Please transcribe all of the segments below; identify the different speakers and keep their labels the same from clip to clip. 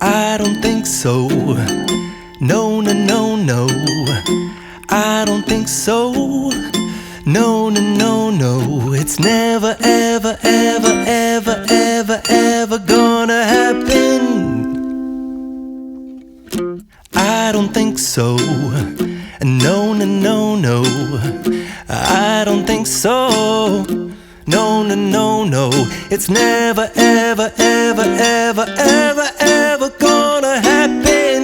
Speaker 1: I don't think so. No, no, no, no. I don't think so. No, no, no, no. It's never, ever, ever, ever, ever, ever gonna happen. I don't think so. No, no, no, no. I don't think so. No, no, no, no. It's never, ever, ever, ever, ever, ever gonna happen.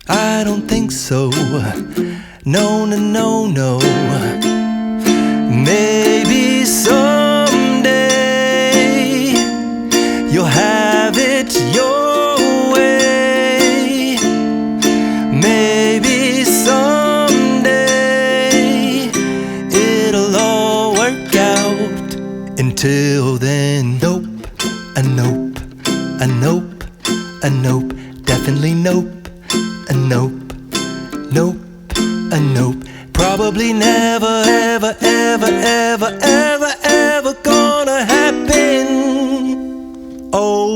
Speaker 1: I don't think so. No, no, no, no. Maybe someday you'll have it your way. Maybe someday it'll all work out. Until then, nope, a nope, a nope, a nope, definitely nope, a nope, nope, a nope. Probably never, ever, ever, ever, ever, ever gonna happen. Oh,